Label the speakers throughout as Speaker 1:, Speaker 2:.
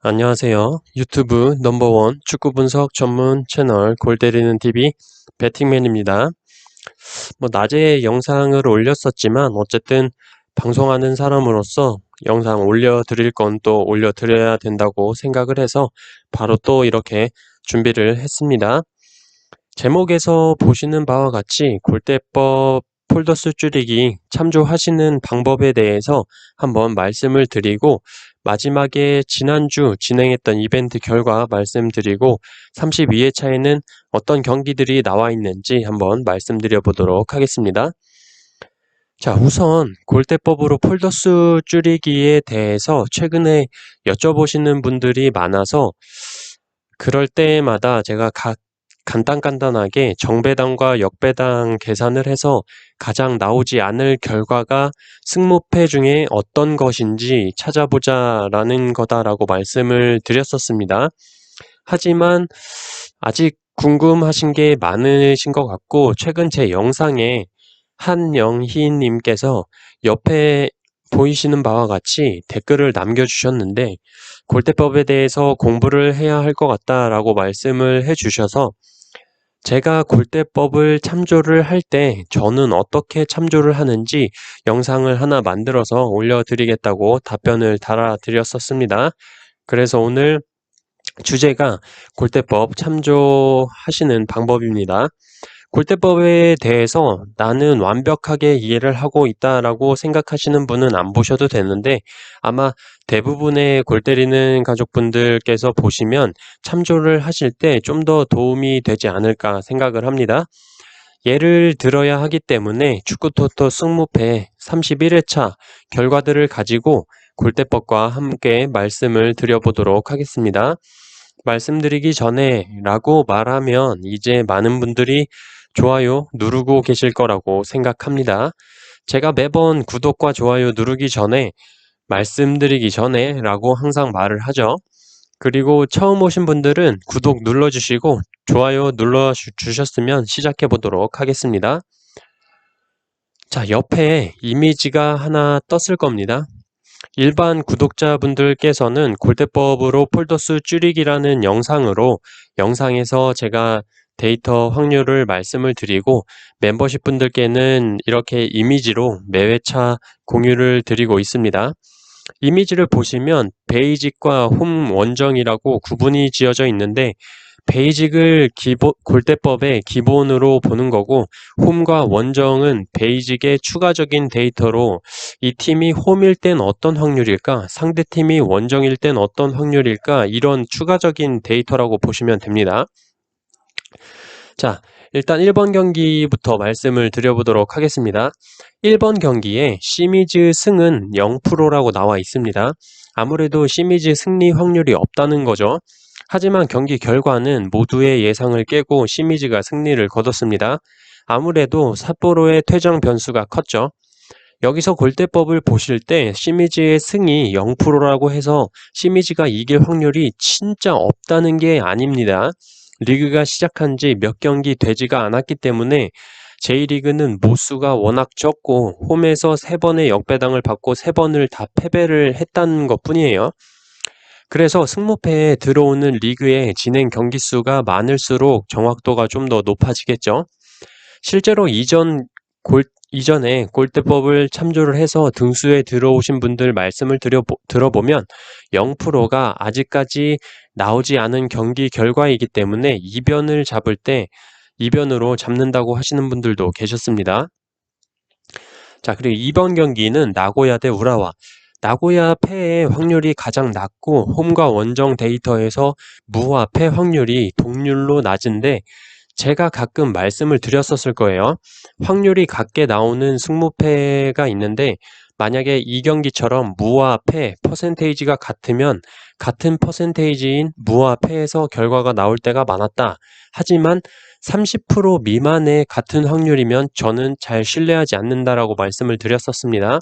Speaker 1: 안녕하세요. 유튜브 넘버원 축구 분석 전문 채널 골 때리는 TV 배팅맨입니다. 낮에 영상을 올렸었지만 어쨌든 방송하는 사람으로서 영상 올려드릴 건 또 올려드려야 된다고 생각을 해서 바로 또 이렇게 준비를 했습니다. 제목에서 보시는 바와 같이 골대법 폴더수 줄이기 참조하시는 방법에 대해서 한번 말씀을 드리고, 마지막에 지난주 진행했던 이벤트 결과 말씀드리고 32회차에는 어떤 경기들이 나와 있는지 한번 말씀드려 보도록 하겠습니다. 자, 우선 골대법으로 폴더수 줄이기에 대해서 최근에 여쭤보시는 분들이 많아서 그럴 때마다 제가 간단하게 정배당과 역배당 계산을 해서 가장 나오지 않을 결과가 승무패 중에 어떤 것인지 찾아보자 라는 거다라고 말씀을 드렸었습니다. 하지만 아직 궁금하신 게 많으신 것 같고, 최근 제 영상에 한영희님께서 옆에 보이시는 바와 같이 댓글을 남겨주셨는데, 골대법에 대해서 공부를 해야 할 것 같다라고 말씀을 해주셔서 제가 골대법을 참조를 할 때 저는 어떻게 참조를 하는지 영상을 하나 만들어서 올려드리겠다고 답변을 달아드렸었습니다. 그래서 오늘 주제가 골대법 참조하시는 방법입니다. 골대법에 대해서 나는 완벽하게 이해를 하고 있다라고 생각하시는 분은 안 보셔도 되는데, 아마 대부분의 골 때리는 가족분들께서 보시면 참조를 하실 때 좀 더 도움이 되지 않을까 생각을 합니다. 예를 들어야 하기 때문에 축구토토 승무패 31회차 결과들을 가지고 골대법과 함께 말씀을 드려보도록 하겠습니다. 말씀드리기 전에 라고 말하면 이제 많은 분들이 좋아요 누르고 계실 거라고 생각합니다. 제가 매번 구독과 좋아요 누르기 전에, 말씀드리기 전에 라고 항상 말을 하죠. 그리고 처음 오신 분들은 구독 눌러주시고 좋아요 눌러주셨으면 시작해 보도록 하겠습니다. 자, 옆에 이미지가 하나 떴을 겁니다. 일반 구독자분들께서는 골대법으로 폴더수 줄이기라는 영상에서 제가 데이터 확률을 말씀을 드리고, 멤버십 분들께는 이렇게 이미지로 매회차 공유를 드리고 있습니다. 이미지를 보시면 베이직과 홈 원정이라고 구분이 지어져 있는데, 베이직을 골대법의 기본으로 보는 거고, 홈과 원정은 베이직의 추가적인 데이터로 이 팀이 홈일 땐 어떤 확률일까, 상대팀이 원정일 땐 어떤 확률일까, 이런 추가적인 데이터라고 보시면 됩니다. 자, 일단 1번 경기부터 말씀을 드려보도록 하겠습니다. 1번 경기에 시미즈 승은 0%라고 나와 있습니다. 아무래도 시미즈 승리 확률이 없다는 거죠. 하지만 경기 결과는 모두의 예상을 깨고 시미즈가 승리를 거뒀습니다. 아무래도 삿포로의 퇴장 변수가 컸죠. 여기서 골대법을 보실 때 시미즈의 승이 0%라고 해서 시미즈가 이길 확률이 진짜 없다는 게 아닙니다. 리그가 시작한 지 몇 경기 되지가 않았기 때문에 J리그는 모수가 워낙 적고 홈에서 3번의 역배당을 받고 3번을 다 패배를 했다는 것 뿐이에요. 그래서 승무패에 들어오는 리그의 진행 경기 수가 많을수록 정확도가 좀 더 높아지겠죠. 실제로 이전에 골대법을 참조를 해서 등수에 들어오신 분들 말씀을 들어보면 0%가 아직까지 나오지 않은 경기 결과이기 때문에 이변을 잡을 때 이변으로 잡는다고 하시는 분들도 계셨습니다. 자, 그리고 이번 경기는 나고야 대 우라와. 나고야 패의 확률이 가장 낮고 홈과 원정 데이터에서 무와 패 확률이 동률로 낮은데, 제가 가끔 말씀을 드렸었을 거예요. 확률이 같게 나오는 승무패가 있는데, 만약에 이 경기처럼 무와 패 퍼센테이지가 같으면 같은 퍼센테이지인 무와 패에서 결과가 나올 때가 많았다. 하지만 30% 미만의 같은 확률이면 저는 잘 신뢰하지 않는다라고 말씀을 드렸었습니다.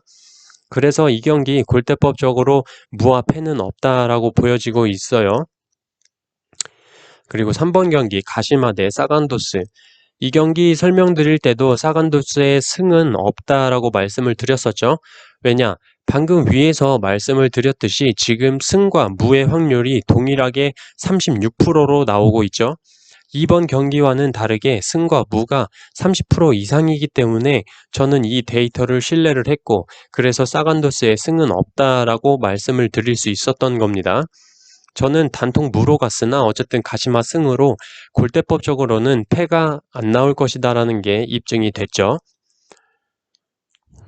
Speaker 1: 그래서 이 경기 골대법적으로 무와 패는 없다라고 보여지고 있어요. 그리고 3번 경기 가시마 대 사간도스. 이 경기 설명드릴 때도 사간도스의 승은 없다라고 말씀을 드렸었죠. 왜냐? 방금 위에서 말씀을 드렸듯이 지금 승과 무의 확률이 동일하게 36%로 나오고 있죠. 이번 경기와는 다르게 승과 무가 30% 이상이기 때문에 저는 이 데이터를 신뢰를 했고, 그래서 사간도스의 승은 없다라고 말씀을 드릴 수 있었던 겁니다. 저는 단통 무로 갔으나 어쨌든 가시마 승으로 골대법적으로는 패가 안 나올 것이다 라는 게 입증이 됐죠.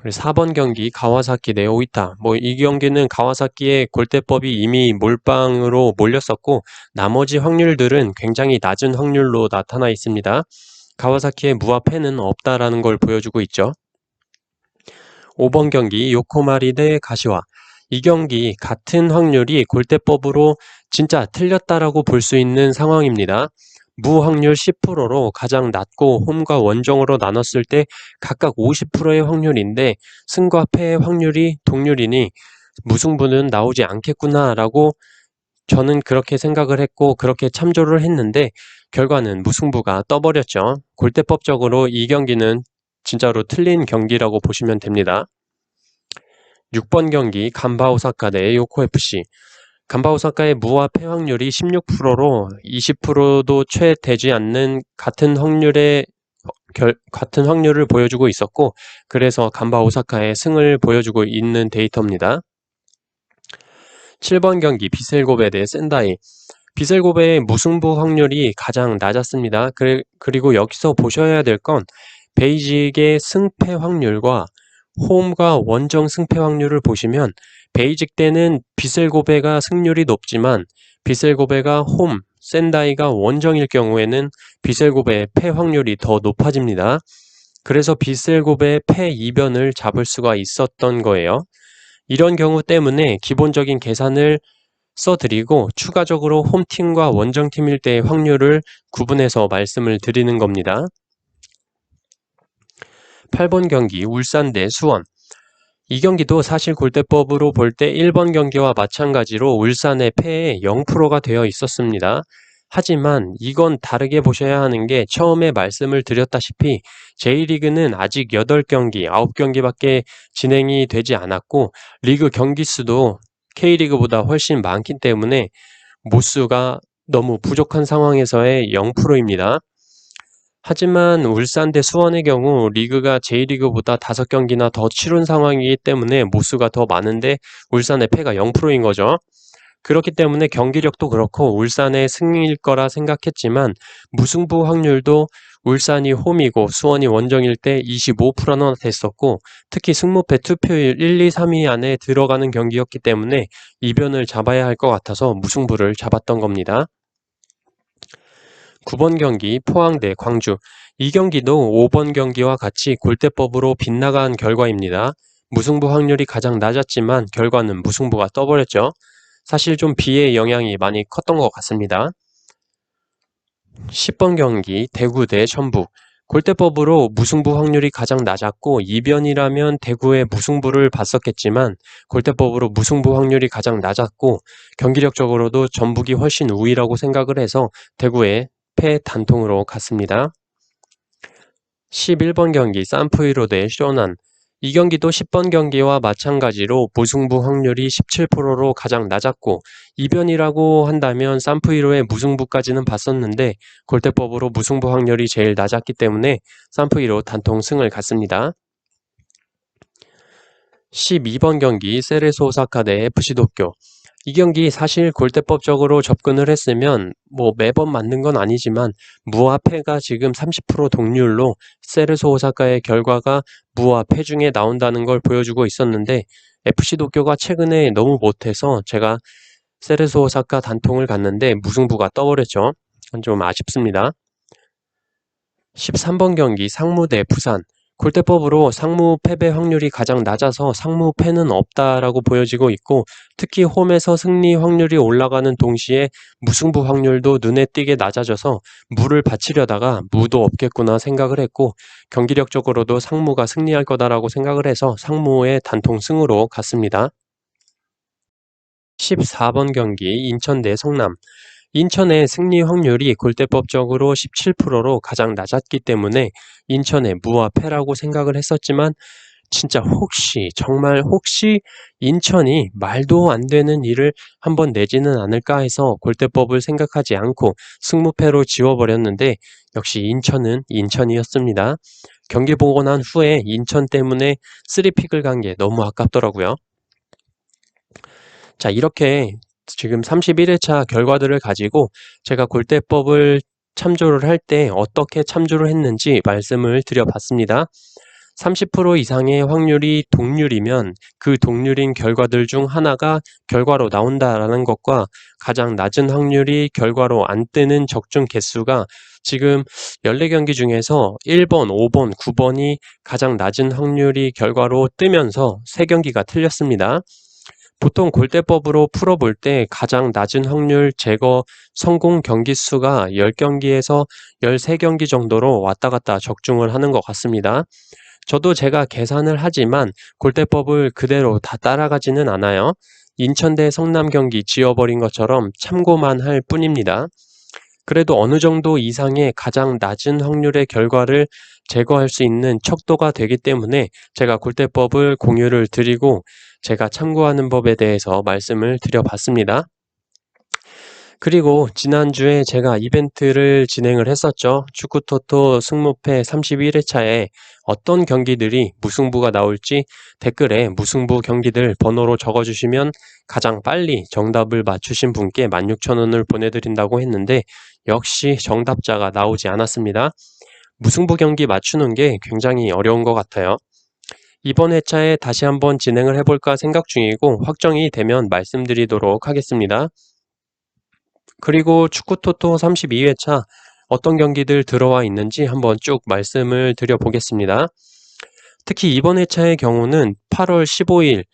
Speaker 1: 4번 경기 가와사키 대 오이타. 이 경기는 가와사키의 골대법이 이미 몰빵으로 몰렸었고 나머지 확률들은 굉장히 낮은 확률로 나타나 있습니다. 가와사키의 무와 패는 없다라는 걸 보여주고 있죠. 5번 경기 요코마리 대 가시와. 이 경기 같은 확률이 골대법으로 진짜 틀렸다라고 볼 수 있는 상황입니다. 무 확률 10%로 가장 낮고 홈과 원정으로 나눴을 때 각각 50%의 확률인데 승과 패의 확률이 동률이니 무승부는 나오지 않겠구나 라고 저는 그렇게 생각을 했고 그렇게 참조를 했는데 결과는 무승부가 떠버렸죠. 골대법적으로 이 경기는 진짜로 틀린 경기라고 보시면 됩니다. 6번 경기 간바오사카 대 요코FC. 간바오사카의 무와 패 확률이 16%로 20%도 채 되지 않는 같은 확률을 보여주고 있었고 그래서 간바오사카의 승을 보여주고 있는 데이터입니다. 7번 경기 비셀고베 대 센다이. 비셀고베의 무승부 확률이 가장 낮았습니다. 그리고 여기서 보셔야 될 건 베이직의 승패 확률과 홈과 원정 승패 확률을 보시면 베이직 때는 비셀고베가 승률이 높지만 비셀고베가 홈, 센다이가 원정일 경우에는 비셀고베의 패 확률이 더 높아집니다. 그래서 비셀고베의 패 이변을 잡을 수가 있었던 거예요. 이런 경우 때문에 기본적인 계산을 써드리고 추가적으로 홈팀과 원정팀일 때의 확률을 구분해서 말씀을 드리는 겁니다. 8번 경기 울산 대 수원. 이 경기도 사실 골대법으로 볼 때 1번 경기와 마찬가지로 울산의 패에 0%가 되어 있었습니다. 하지만 이건 다르게 보셔야 하는 게 처음에 말씀을 드렸다시피 J리그는 아직 8경기, 9경기밖에 진행이 되지 않았고 리그 경기 수도 K리그보다 훨씬 많기 때문에 모수가 너무 부족한 상황에서의 0%입니다. 하지만 울산 대 수원의 경우 리그가 J리그보다 5경기나 더 치른 상황이기 때문에 모수가 더 많은데 울산의 패가 0%인 거죠. 그렇기 때문에 경기력도 그렇고 울산의 승리일 거라 생각했지만 무승부 확률도 울산이 홈이고 수원이 원정일 때 25%나 됐었고 특히 승무패 투표율 1, 2, 3위 안에 들어가는 경기였기 때문에 이변을 잡아야 할 것 같아서 무승부를 잡았던 겁니다. 9번 경기 포항 대 광주. 이 경기도 5번 경기와 같이 골대법으로 빗나간 결과입니다. 무승부 확률이 가장 낮았지만 결과는 무승부가 떠버렸죠. 사실 좀 비의 영향이 많이 컸던 것 같습니다. 10번 경기 대구 대 전북. 골대법으로 무승부 확률이 가장 낮았고 이변이라면 대구의 무승부를 봤었겠지만 골대법으로 무승부 확률이 가장 낮았고 경기력적으로도 전북이 훨씬 우위라고 생각을 해서 대구의 패 단통으로 갔습니다. 11번 경기 산프이로 대 쇼난. 이 경기도 10번 경기와 마찬가지로 무승부 확률이 17%로 가장 낮았고 이변이라고 한다면 산프이로의 무승부까지는 봤었는데 골대법으로 무승부 확률이 제일 낮았기 때문에 산프이로 단통 승을 갔습니다. 12번 경기 세레소 오사카 대 FC 도쿄. 이 경기 사실 골대법적으로 접근을 했으면 매번 맞는 건 아니지만 무와 패가 지금 30% 동률로 세레소 오사카의 결과가 무와 패 중에 나온다는 걸 보여주고 있었는데 FC 도쿄가 최근에 너무 못해서 제가 세레소 오사카 단통을 갔는데 무승부가 떠버렸죠. 좀 아쉽습니다. 13번 경기 상무 대 부산. 골대법으로 상무 패배 확률이 가장 낮아서 상무 패는 없다라고 보여지고 있고 특히 홈에서 승리 확률이 올라가는 동시에 무승부 확률도 눈에 띄게 낮아져서 무를 바치려다가 무도 없겠구나 생각을 했고 경기력적으로도 상무가 승리할 거다라고 생각을 해서 상무의 단통 승으로 갔습니다. 14번 경기 인천 대 성남. 인천의 승리 확률이 골대법적으로 17%로 가장 낮았기 때문에 인천의 무와 패라고 생각을 했었지만 진짜 혹시, 정말 혹시 인천이 말도 안 되는 일을 한번 내지는 않을까 해서 골대법을 생각하지 않고 승무패로 지워버렸는데 역시 인천은 인천이었습니다. 경기 보고 난 후에 인천 때문에 3픽을 간 게 너무 아깝더라고요. 자, 이렇게 지금 31회차 결과들을 가지고 제가 골대법을 참조를 할 때 어떻게 참조를 했는지 말씀을 드려봤습니다. 30% 이상의 확률이 동률이면 그 동률인 결과들 중 하나가 결과로 나온다라는 것과 가장 낮은 확률이 결과로 안 뜨는 적중 개수가 지금 14경기 중에서 1번, 5번, 9번이 가장 낮은 확률이 결과로 뜨면서 3경기가 틀렸습니다. 보통 골대법으로 풀어볼 때 가장 낮은 확률 제거 성공 경기 수가 10경기에서 13경기 정도로 왔다 갔다 적중을 하는 것 같습니다. 저도 제가 계산을 하지만 골대법을 그대로 다 따라가지는 않아요. 인천 대 성남 경기 지워버린 것처럼 참고만 할 뿐입니다. 그래도 어느 정도 이상의 가장 낮은 확률의 결과를 제거할 수 있는 척도가 되기 때문에 제가 골대법을 공유를 드리고 제가 참고하는 법에 대해서 말씀을 드려봤습니다. 그리고 지난주에 제가 이벤트를 진행을 했었죠. 축구토토 승무패 31회차에 어떤 경기들이 무승부가 나올지 댓글에 무승부 경기들 번호로 적어주시면 가장 빨리 정답을 맞추신 분께 16,000원을 보내드린다고 했는데 역시 정답자가 나오지 않았습니다. 무승부 경기 맞추는 게 굉장히 어려운 것 같아요. 이번 회차에 다시 한번 진행을 해볼까 생각 중이고 확정이 되면 말씀드리도록 하겠습니다. 그리고 축구토토 32회차 어떤 경기들 들어와 있는지 한번 쭉 말씀을 드려보겠습니다. 특히 이번 회차의 경우는 8월 15일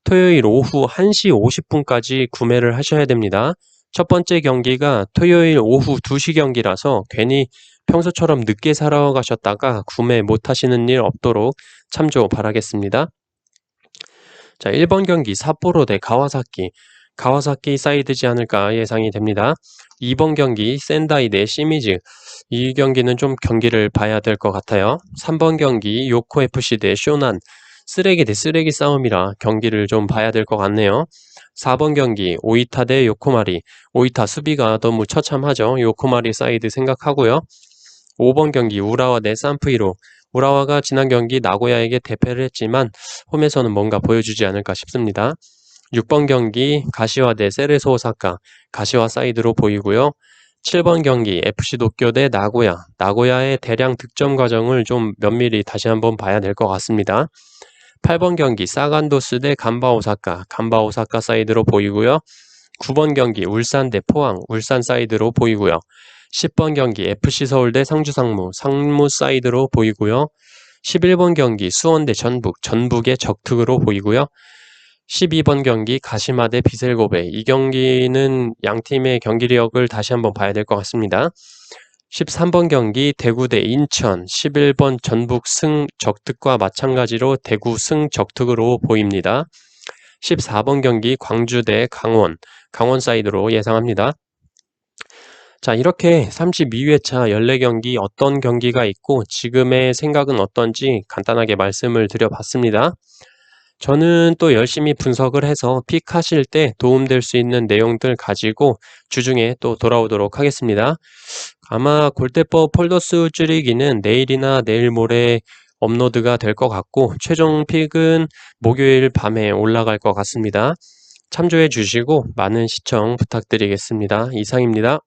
Speaker 1: 토요일 오후 1시 50분까지 구매를 하셔야 됩니다. 첫 번째 경기가 토요일 오후 2시 경기라서 괜히 평소처럼 늦게 사러 가셨다가 구매 못 하시는 일 없도록 참조 바라겠습니다. 자, 1번 경기 삿포로 대 가와사키 사이드지 않을까 예상이 됩니다. 2번 경기 센다이 대 시미즈, 이 경기는 좀 경기를 봐야 될 것 같아요. 3번 경기 요코FC 대 쇼난, 쓰레기 대 쓰레기 싸움이라 경기를 좀 봐야 될 것 같네요. 4번 경기 오이타 대 요코마리, 오이타 수비가 너무 처참하죠. 요코마리 사이드 생각하고요. 5번 경기 우라와 대 산프이로, 우라와가 지난 경기 나고야에게 대패를 했지만 홈에서는 뭔가 보여주지 않을까 싶습니다. 6번 경기 가시와 대 세레소 오사카, 가시와 사이드로 보이고요. 7번 경기 FC 도쿄 대 나고야, 나고야의 대량 득점 과정을 좀 면밀히 다시 한번 봐야 될 것 같습니다. 8번 경기 사간도스 대 간바 오사카, 간바 오사카 사이드로 보이고요. 9번 경기 울산 대 포항, 울산 사이드로 보이고요. 10번 경기 FC 서울 대 상주 상무, 상무 사이드로 보이고요. 11번 경기 수원 대 전북, 전북의 적특으로 보이고요. 12번 경기 가시마 대 비셀고베, 이 경기는 양팀의 경기력을 다시 한번 봐야 될 것 같습니다. 13번 경기 대구 대 인천, 11번 전북 승 적특과 마찬가지로 대구 승 적특으로 보입니다. 14번 경기 광주 대 강원, 강원 사이드로 예상합니다. 자, 이렇게 32회차 14경기 어떤 경기가 있고 지금의 생각은 어떤지 간단하게 말씀을 드려봤습니다. 저는 또 열심히 분석을 해서 픽하실 때 도움될 수 있는 내용들 가지고 주중에 또 돌아오도록 하겠습니다. 아마 골대법 폴더스 줄이기는 내일이나 내일 모레 업로드가 될 것 같고 최종 픽은 목요일 밤에 올라갈 것 같습니다. 참조해 주시고 많은 시청 부탁드리겠습니다. 이상입니다.